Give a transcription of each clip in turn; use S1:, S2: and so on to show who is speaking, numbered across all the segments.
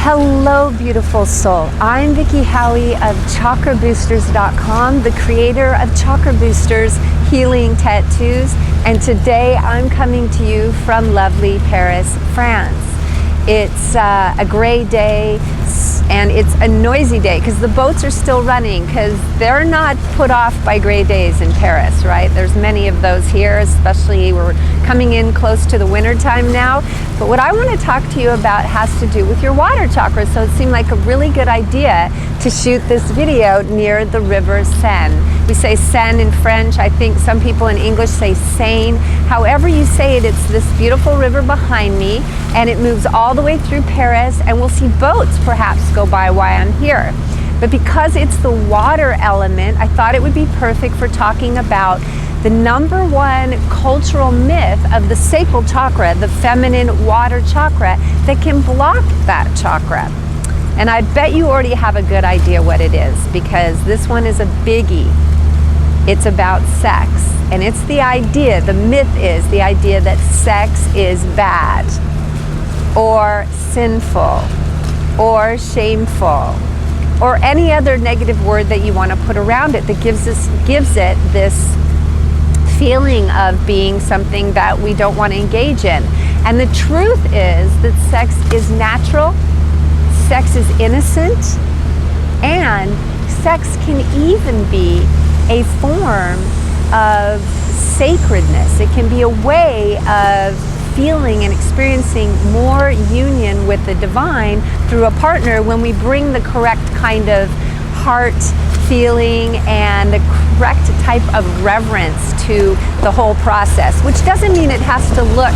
S1: Hello, beautiful soul. I'm Vicki Howie of ChakraBoosters.com, the creator of Chakra Boosters Healing Tattoos, and today I'm coming to you from lovely Paris, France. It's a gray day and it's a noisy day because the boats are still running because they're not put off by gray days in Paris, right? There's many of those here, especially we're coming in close to the winter time now. But what I want to talk to you about has to do with your water chakra, so it seemed like a really good idea to shoot this video near the river Seine. We say Seine in French. I think some people in English say Seine. However you say it, it's this beautiful river behind me, and it moves all the way through Paris, and we'll see boats perhaps go by while I'm here. But because it's the water element, I thought it would be perfect for talking about the #1 cultural myth of the sacral chakra, the feminine water chakra, that can block that chakra. And I bet you already have a good idea what it is, because this one is a biggie. It's about sex. And it's the idea, the myth is the idea that sex is bad, or sinful, or shameful, or any other negative word that you want to put around it that gives it this feeling of being something that we don't want to engage in. And the truth is that sex is natural, sex is innocent, and sex can even be a form of sacredness. It can be a way of feeling and experiencing more union with the divine through a partner when we bring the correct kind of heart feeling and the correct type of reverence to the whole process, which doesn't mean it has to look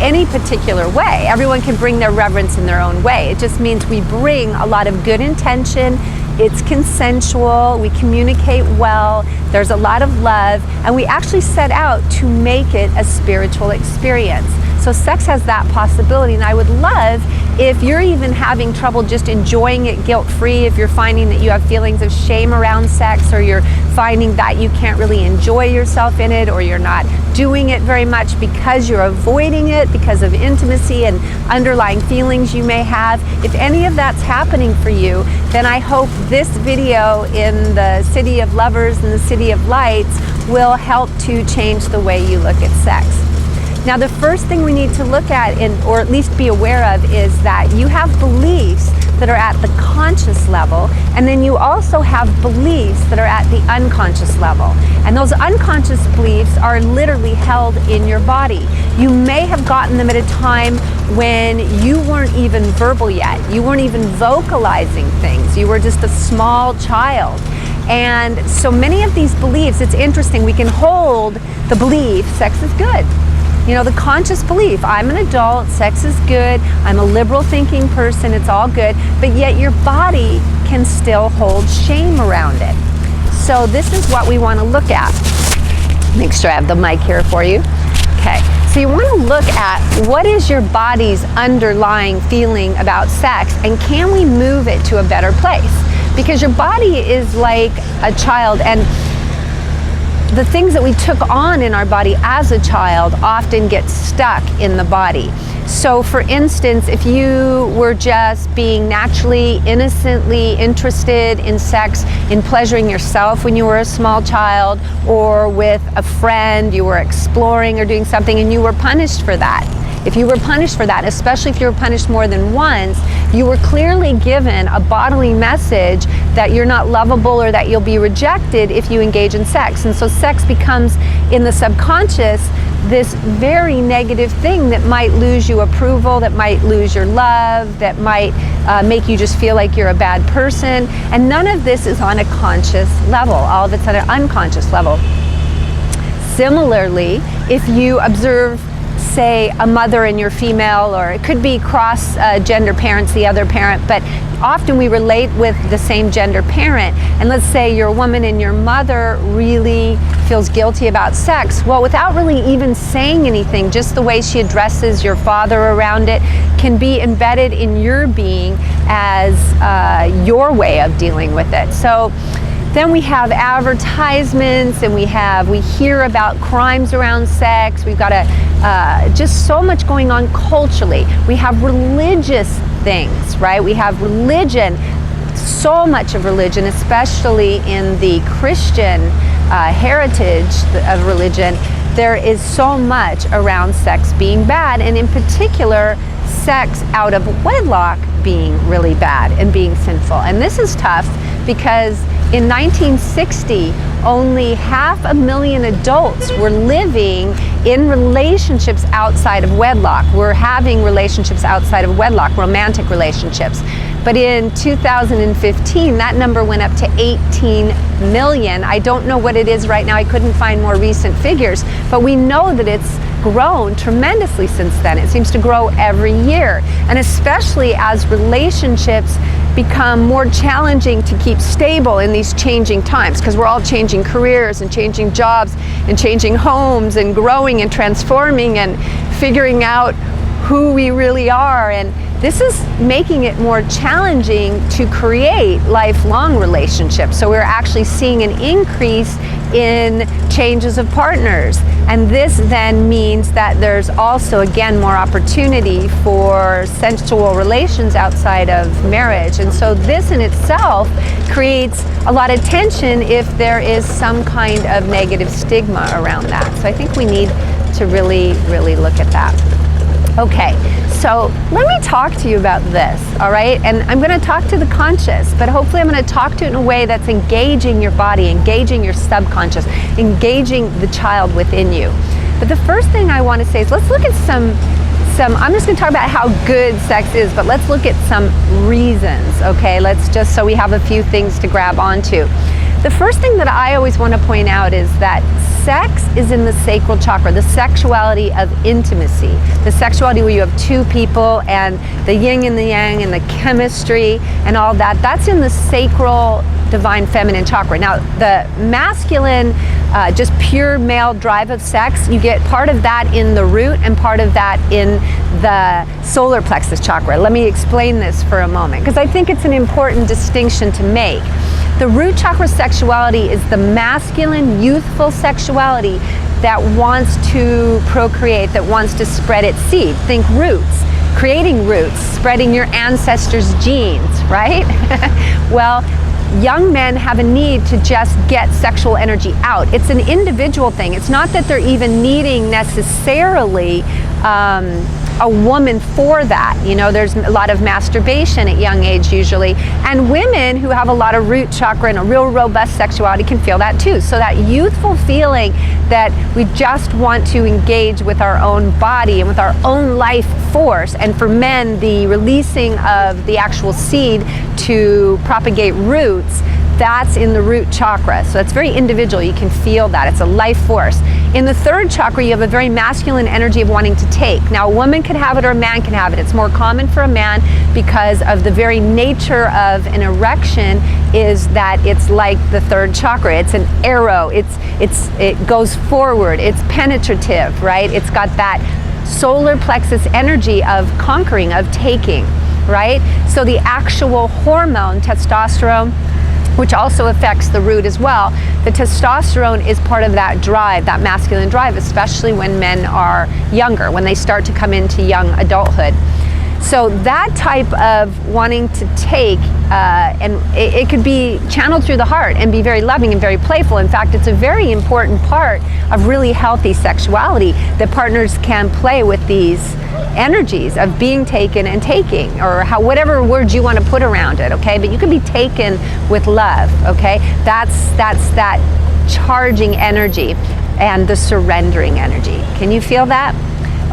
S1: any particular way. Everyone can bring their reverence in their own way. It just means we bring a lot of good intention. It's consensual, we communicate well, there's a lot of love, and we actually set out to make it a spiritual experience. So sex has that possibility, and I would love if you're even having trouble just enjoying it guilt-free, if you're finding that you have feelings of shame around sex, or you're finding that you can't really enjoy yourself in it, or you're not doing it very much because you're avoiding it because of intimacy and underlying feelings you may have. If any of that's happening for you, then I hope this video in the City of Lovers and the City of Lights will help to change the way you look at sex. Now, the first thing we need to look at, or at least be aware of, is that you have beliefs that are at the conscious level, and then you also have beliefs that are at the unconscious level. And those unconscious beliefs are literally held in your body. You may have gotten them at a time when you weren't even verbal yet. You weren't even vocalizing things. You were just a small child. And so many of these beliefs, it's interesting, we can hold the belief, sex is good. You know, the conscious belief, I'm an adult, sex is good, I'm a liberal thinking person, it's all good, but yet your body can still hold shame around it. So this is what we want to look at. Make sure I have the mic here for you. Okay, so you want to look at what is your body's underlying feeling about sex, and can we move it to a better place? Because your body is like a child, and the things that we took on in our body as a child often get stuck in the body. So for instance, if you were just being naturally, innocently interested in sex, in pleasuring yourself when you were a small child, or with a friend, you were exploring or doing something and you were punished for that. If you were punished for that, especially if you were punished more than once, you were clearly given a bodily message that you're not lovable or that you'll be rejected if you engage in sex. And so sex becomes, in the subconscious, this very negative thing that might lose you approval, that might lose your love, that might make you just feel like you're a bad person. And none of this is on a conscious level. All of it's on an unconscious level. Similarly, if you observe, say, a mother and you're female, or it could be cross-gender parents, the other parent, but often we relate with the same gender parent. And let's say you're a woman and your mother really feels guilty about sex. Well, without really even saying anything, just the way she addresses your father around it can be embedded in your being as your way of dealing with it. So then we have advertisements, and we hear about crimes around sex. We've got just so much going on culturally. We have religious things, right? We have religion, so much of religion, especially in the Christian heritage of religion. There is so much around sex being bad, and in particular, sex out of wedlock being really bad and being sinful. And this is tough because in 1960, only 500,000 adults were living in relationships outside of wedlock. We're having relationships outside of wedlock, romantic relationships. But in 2015, that number went up to 18 million. I don't know what it is right now. I couldn't find more recent figures, but we know that it's grown tremendously since then. It seems to grow every year. And especially as relationships become more challenging to keep stable in these changing times, because we're all changing careers and changing jobs and changing homes and growing and transforming and figuring out who we really are. And this is making it more challenging to create lifelong relationships. So we're actually seeing an increase in changes of partners. And this then means that there's also, again, more opportunity for sensual relations outside of marriage. And so this in itself creates a lot of tension if there is some kind of negative stigma around that. So I think we need to really, really look at that. Okay, so let me talk to you about this, all right? And I'm going to talk to the conscious, but hopefully I'm going to talk to it in a way that's engaging your body, engaging your subconscious, engaging the child within you. But the first thing I want to say is let's look at some I'm just going to talk about how good sex is, but let's look at some reasons, okay? Let's just, so we have a few things to grab onto. The first thing that I always want to point out is that sex is in the sacral chakra, the sexuality of intimacy, the sexuality where you have two people and the yin and the yang and the chemistry and all that. That's in the sacral divine feminine chakra. Now, the masculine, just pure male drive of sex, you get part of that in the root and part of that in the solar plexus chakra. Let me explain this for a moment, because I think it's an important distinction to make. The root chakra sexuality is the masculine, youthful sexuality that wants to procreate, that wants to spread its seed. Think roots, creating roots, spreading your ancestors' genes, right? Well, young men have a need to just get sexual energy out. It's an individual thing. It's not that they're even needing necessarily a woman for that. You know, there's a lot of masturbation at young age usually, and women who have a lot of root chakra and a real robust sexuality can feel that too. So that youthful feeling that we just want to engage with our own body and with our own life force, and for men, the releasing of the actual seed to propagate roots, that's in the root chakra. So that's very individual. You can feel that. It's a life force. In the third chakra, you have a very masculine energy of wanting to take. Now, a woman can have it or a man can have it. It's more common for a man because of the very nature of an erection is that it's like the third chakra. It's an arrow. It goes forward. It's penetrative, right? It's got that solar plexus energy of conquering, of taking, right? So the actual hormone, testosterone, which also affects the root as well. The testosterone is part of that drive, that masculine drive, especially when men are younger, when they start to come into young adulthood. So that type of wanting to take, and it could be channeled through the heart and be very loving and very playful. In fact, it's a very important part of really healthy sexuality that partners can play with these energies of being taken and taking, or whatever words you want to put around it, okay? But you can be taken with love, okay? That's that charging energy and the surrendering energy. Can you feel that?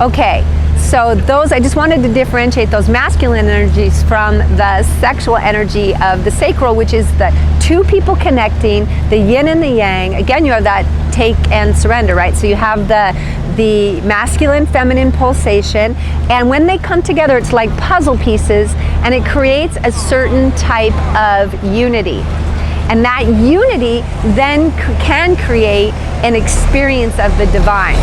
S1: Okay. So those, I just wanted to differentiate those masculine energies from the sexual energy of the sacral, which is the two people connecting, the yin and the yang. Again, you have that take and surrender, right? So you have the masculine, feminine pulsation, and when they come together, it's like puzzle pieces, and it creates a certain type of unity. And that unity then can create an experience of the divine.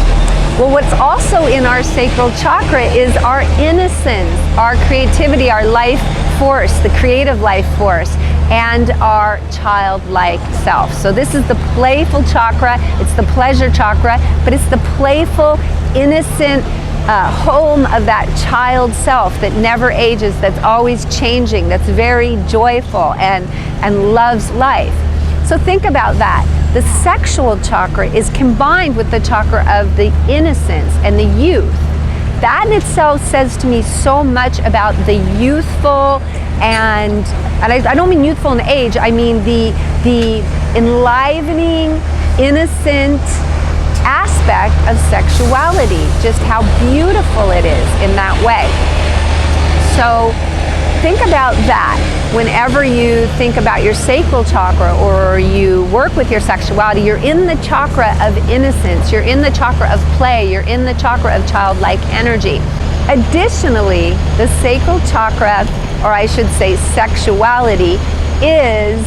S1: Well, what's also in our sacral chakra is our innocence, our creativity, our life force, the creative life force, and our childlike self. So this is the playful chakra, it's the pleasure chakra, but it's the playful, innocent, home of that child self that never ages, that's always changing, that's very joyful and loves life. So think about that. The sexual chakra is combined with the chakra of the innocence and the youth. That in itself says to me so much about the youthful, and I don't mean youthful in age, I mean the enlivening, innocent aspect of sexuality, just how beautiful it is in that way. So think about that whenever you think about your sacral chakra or you work with your sexuality. You're in the chakra of innocence, you're in the chakra of play, you're in the chakra of childlike energy. Additionally, the sacral chakra, or I should say sexuality, is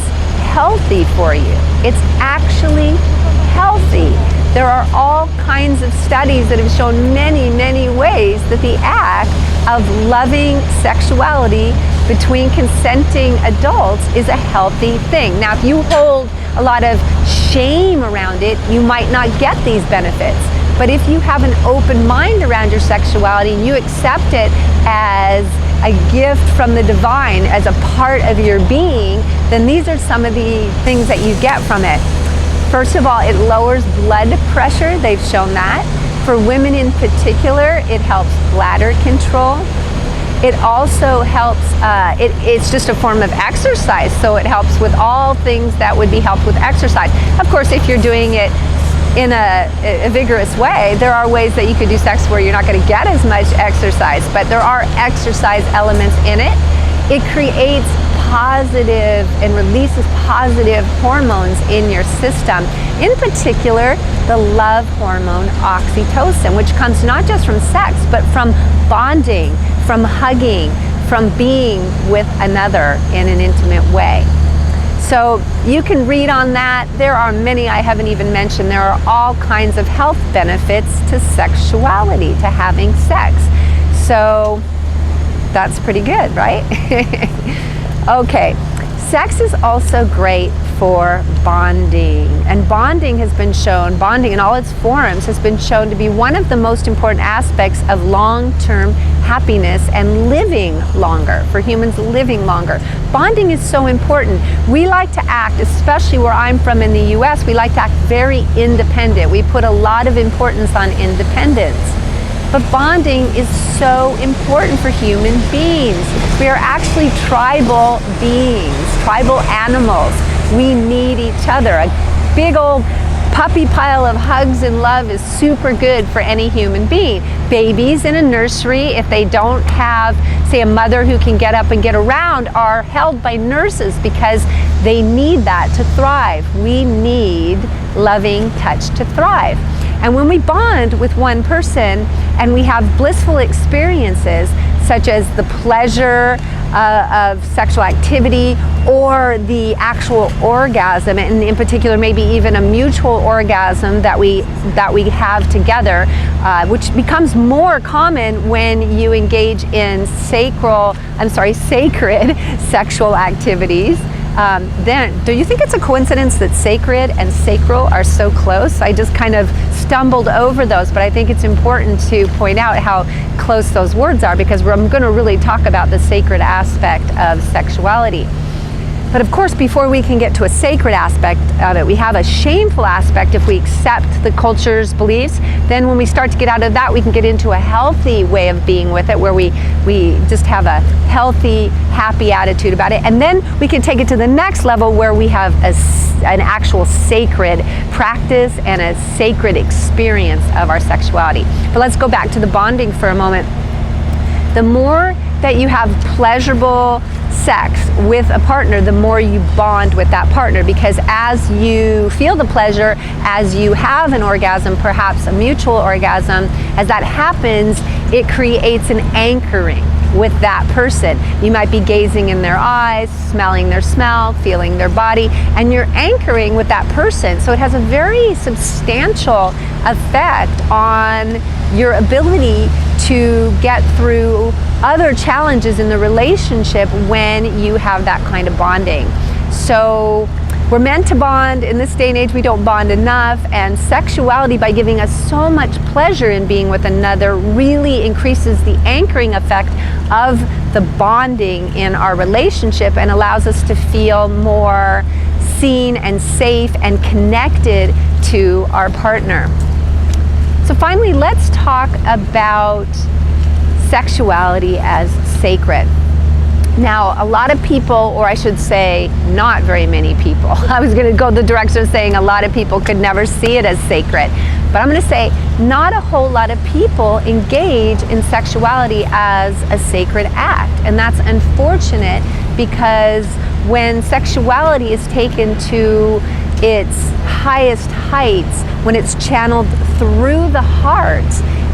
S1: healthy for you. It's actually healthy. There are all kinds of studies that have shown many, many ways that the act of loving sexuality between consenting adults is a healthy thing. Now, if you hold a lot of shame around it, you might not get these benefits. But if you have an open mind around your sexuality and you accept it as a gift from the divine, as a part of your being, then these are some of the things that you get from it. First of all, it lowers blood pressure. They've shown that. For women in particular, it helps bladder control. It also helps, it's just a form of exercise, so it helps with all things that would be helped with exercise. Of course, if you're doing it in a vigorous way, there are ways that you could do sex where you're not going to get as much exercise, but there are exercise elements in it. It creates positive and releases positive hormones in your system. In particular, the love hormone oxytocin, which comes not just from sex, but from bonding, from hugging, from being with another in an intimate way. So you can read on that. There are many I haven't even mentioned. There are all kinds of health benefits to sexuality, to having sex. So that's pretty good, right? Okay, sex is also great for bonding, and bonding has been shown, bonding in all its forms has been shown to be one of the most important aspects of long-term happiness and living longer, for humans living longer. Bonding is so important. We like to act, especially where I'm from in the US, we like to act very independent. We put a lot of importance on independence. But bonding is so important for human beings. We are actually tribal beings, tribal animals. We need each other. A big old puppy pile of hugs and love is super good for any human being. Babies in a nursery, if they don't have, say, a mother who can get up and get around, are held by nurses because they need that to thrive. We need loving touch to thrive. And when we bond with one person and we have blissful experiences, such as the pleasure of sexual activity or the actual orgasm, and in particular maybe even a mutual orgasm that we have together, which becomes more common when you engage in sacred sexual activities. Then, do you think it's a coincidence that sacred and sacral are so close? I just kind of stumbled over those, but I think it's important to point out how close those words are, because I'm going to really talk about the sacred aspect of sexuality. But of course, before we can get to a sacred aspect of it, we have a shameful aspect if we accept the culture's beliefs. Then when we start to get out of that, we can get into a healthy way of being with it, where we just have a healthy, happy attitude about it. And then we can take it to the next level where we have an actual sacred practice and a sacred experience of our sexuality. But let's go back to the bonding for a moment. The more that you have pleasurable sex with a partner, the more you bond with that partner, because as you feel the pleasure, as you have an orgasm, perhaps a mutual orgasm, as that happens, it creates an anchoring with that person. You might be gazing in their eyes, smelling their smell, feeling their body, and you're anchoring with that person. So it has a very substantial effect on your ability to get through other challenges in the relationship when you have that kind of bonding. So We're meant to bond. In this day and age, we don't bond enough, and sexuality, by giving us so much pleasure in being with another, really increases the anchoring effect of the bonding in our relationship and allows us to feel more seen and safe and connected to our partner. So finally, let's talk about sexuality as sacred. Now, a lot of people, or I should say not very many people, I was going to go the direction of saying a lot of people could never see it as sacred, but I'm going to say not a whole lot of people engage in sexuality as a sacred act, and that's unfortunate, because when sexuality is taken to its highest heights, when it's channeled through the heart,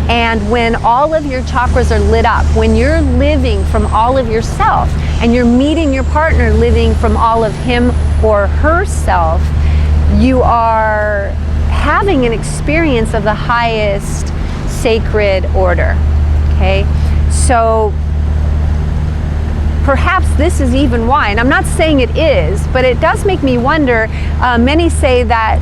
S1: and when all of your chakras are lit up, when you're living from all of yourself and you're meeting your partner living from all of him or herself, you are having an experience of the highest sacred order, okay? So perhaps this is even why, and I'm not saying it is, but it does make me wonder. Many say that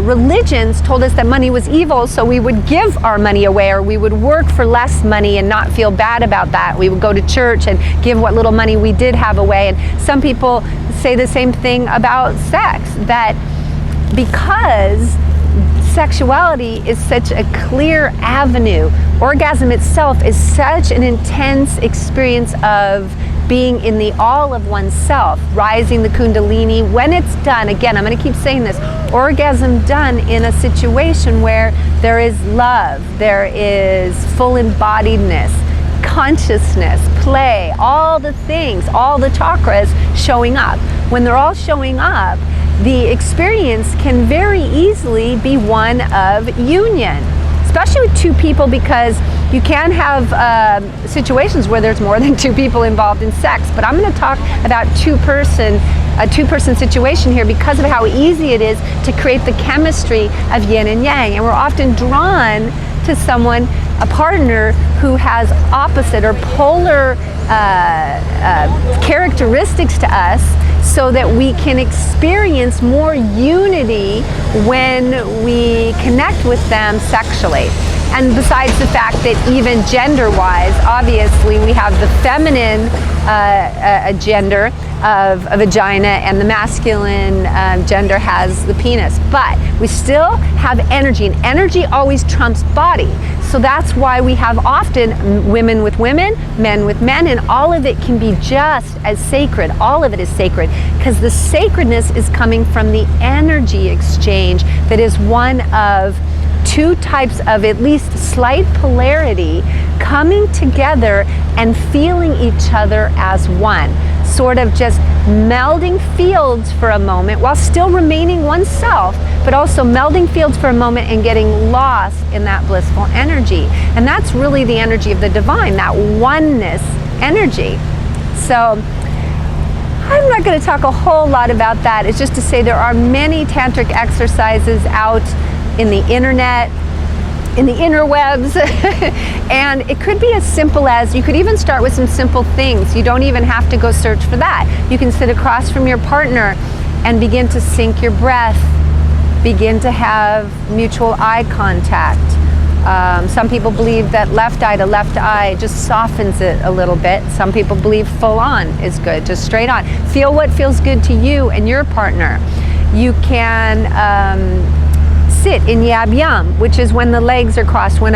S1: religions told us that money was evil, so we would give our money away, or we would work for less money and not feel bad about that. We would go to church and give what little money we did have away. And some people say the same thing about sex, that because sexuality is such a clear avenue, orgasm itself is such an intense experience of being in the all of oneself, rising the kundalini. When it's done, again, I'm going to keep saying this, orgasm done in a situation where there is love, there is full embodiedness, consciousness, play, all the things, all the chakras showing up. When they're all showing up, the experience can very easily be one of union, especially with two people, because you can have situations where there's more than two people involved in sex. But I'm going to talk about a two-person situation here because of how easy it is to create the chemistry of yin and yang. And we're often drawn to someone, a partner, who has opposite or polar characteristics to us, so that we can experience more unity when we connect with them sexually. And besides the fact that even gender-wise, obviously we have the feminine gender of a vagina, and the masculine gender has the penis. But we still have energy, and energy always trumps body. So that's why we have often women with women, men with men, and all of it can be just as sacred. All of it is sacred, because the sacredness is coming from the energy exchange that is one of two types of at least slight polarity coming together and feeling each other as one, sort of just melding fields for a moment while still remaining oneself, but also melding fields for a moment and getting lost in that blissful energy. And that's really the energy of the divine, that oneness energy. So I'm not going to talk a whole lot about that. It's just to say there are many tantric exercises out in the internet, in the interwebs, and it could be as simple as, you could even start with some simple things. You don't even have to go search for that. You can sit across from your partner and begin to sync your breath, begin to have mutual eye contact. Some people believe that left eye to left eye just softens it a little bit. Some people believe full on is good, just straight on. Feel what feels good to you and your partner. You can sit in yab yum, which is when the legs are crossed, when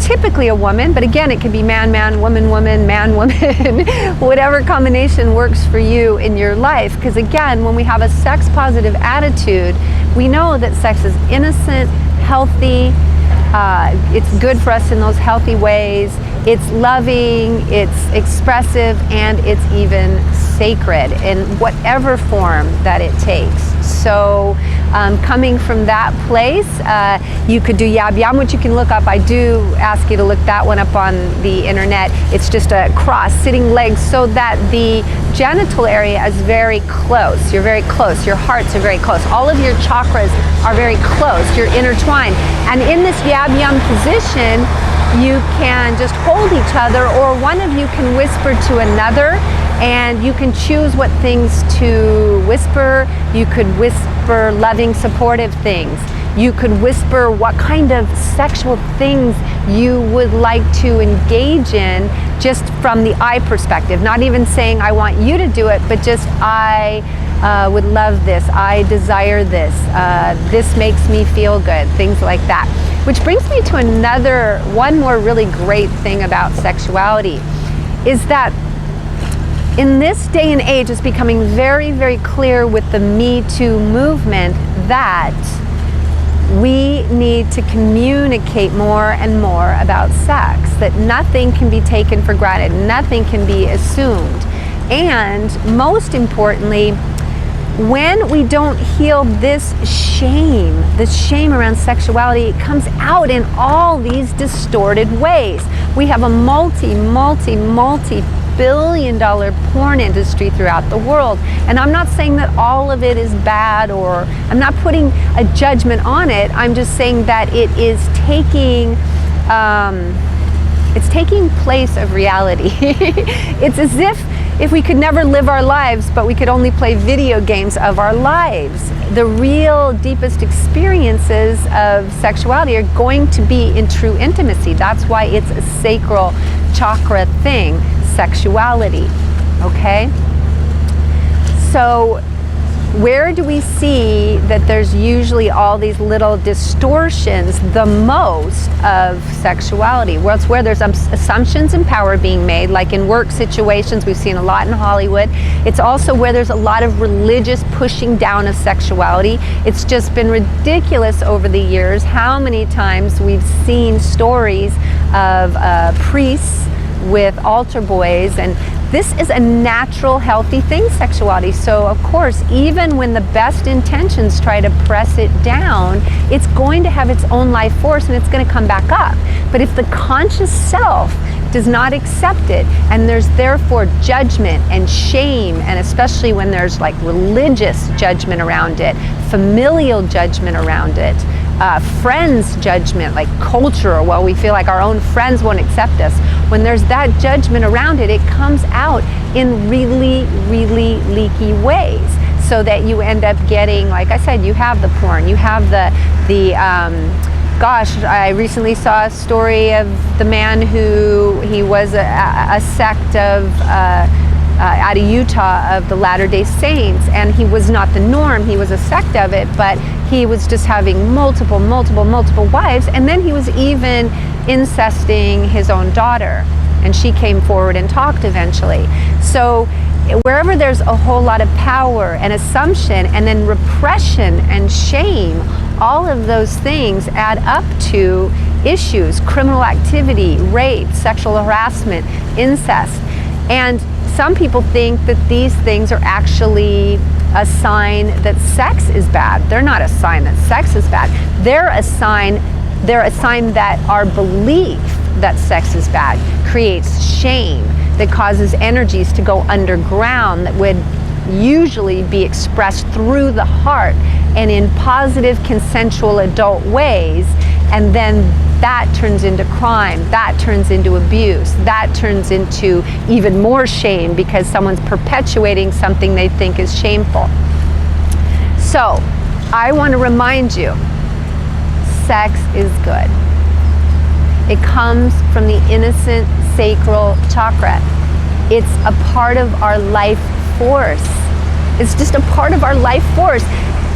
S1: typically a woman, but again it can be man man, woman woman, man woman, whatever combination works for you in your life. Because again, when we have a sex positive attitude, we know that sex is innocent, healthy, it's good for us in those healthy ways, it's loving, it's expressive, and it's even sacred in whatever form that it takes. So coming from that place, you could do yab yam, which you can look up. I do ask you to look that one up on the internet. It's just a cross, sitting legs, so that the genital area is very close. You're very close. Your hearts are very close. All of your chakras are very close. You're intertwined. And in this yab yam position, you can just hold each other, or one of you can whisper to another, And you can choose what things to whisper. You could whisper loving, supportive things. You could whisper what kind of sexual things you would like to engage in, just from the I perspective. Not even saying I want you to do it, but just I would love this, I desire this, this makes me feel good, things like that. Which brings me to one more really great thing about sexuality, is that in this day and age, it's becoming very, very clear with the Me Too movement that we need to communicate more and more about sex, that nothing can be taken for granted, nothing can be assumed. And most importantly, when we don't heal this shame around sexuality, it comes out in all these distorted ways. We have a multi-billion-dollar porn industry throughout the world. And I'm not saying that all of it is bad, or I'm not putting a judgment on it. I'm just saying that it is taking place of reality. It's as if we could never live our lives, but we could only play video games of our lives. The real deepest experiences of sexuality are going to be in true intimacy. That's why it's a sacral chakra thing, sexuality, okay? So where do we see that there's usually all these little distortions the most of sexuality? Well, it's where there's assumptions and power being made, like in work situations. We've seen a lot in Hollywood. It's also where there's a lot of religious pushing down of sexuality. It's just been ridiculous over the years how many times we've seen stories of priests with altar boys, and this is a natural, healthy thing, sexuality. So of course, even when the best intentions try to press it down, it's going to have its own life force and it's going to come back up. But if the conscious self does not accept it, and there's therefore judgment and shame, and especially when there's like religious judgment around it, familial judgment around it, friends judgment, like culture, well, we feel like our own friends won't accept us. When there's that judgment around it, it comes out in really, really leaky ways, so that you end up getting, like I said, you have the porn, you have gosh, I recently saw a story of the man he was a sect of out of Utah, of the Latter-day Saints, and he was not the norm. He was a sect of it, but he was just having multiple wives, and then he was even incesting his own daughter, and she came forward and talked eventually. So wherever there's a whole lot of power and assumption and then repression and shame, all of those things add up to issues: criminal activity, rape, sexual harassment, incest. And some people think that these things are actually a sign that sex is bad. They're not a sign that sex is bad. They're a sign that our belief that sex is bad creates shame, that causes energies to go underground, that would usually be expressed through the heart and in positive, consensual adult ways, and then that turns into crime, that turns into abuse, that turns into even more shame because someone's perpetuating something they think is shameful. So I want to remind you, sex is good. It comes from the innocent sacral chakra. It's a part of our life force. It's just a part of our life force.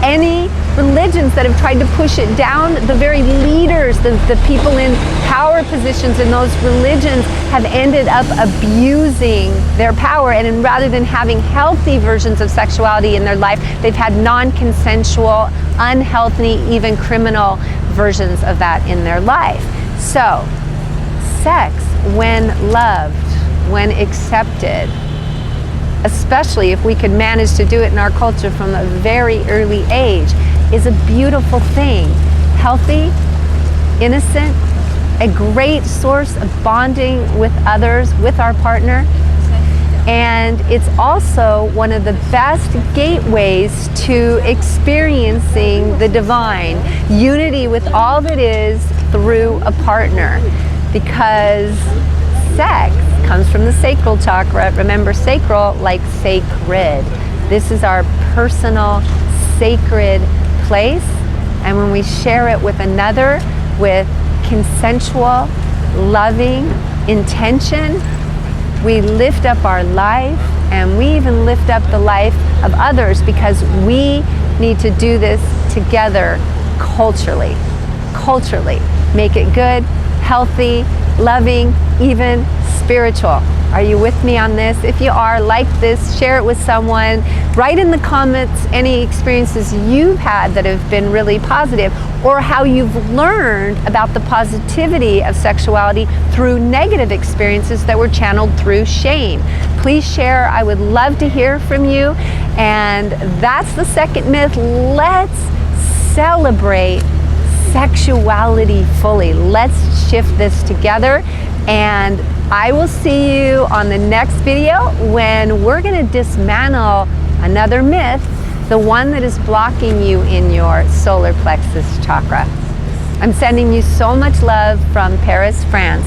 S1: Any religions that have tried to push it down, the very leaders, the people in power positions in those religions have ended up abusing their power, and rather than having healthy versions of sexuality in their life, they've had non-consensual, unhealthy, even criminal versions of that in their life. So, sex, when loved, when accepted, especially if we could manage to do it in our culture from a very early age, is a beautiful thing. Healthy, innocent, a great source of bonding with others, with our partner. And it's also one of the best gateways to experiencing the divine, unity with all that is through a partner. Because sex comes from the sacral chakra. Remember, sacral, like sacred. This is our personal, sacred place. And when we share it with another, with consensual, loving intention, we lift up our life, and we even lift up the life of others, because we need to do this together culturally. Culturally. Make it good, healthy, loving, even spiritual. Are you with me on this? If you are, like this, share it with someone. Write in the comments any experiences you've had that have been really positive, or how you've learned about the positivity of sexuality through negative experiences that were channeled through shame. Please share. I would love to hear from you. And that's the second myth. Let's celebrate sexuality fully. Let's shift this together. And I will see you on the next video, when we're going to dismantle another myth, the one that is blocking you in your solar plexus chakra. I'm sending you so much love from Paris, France.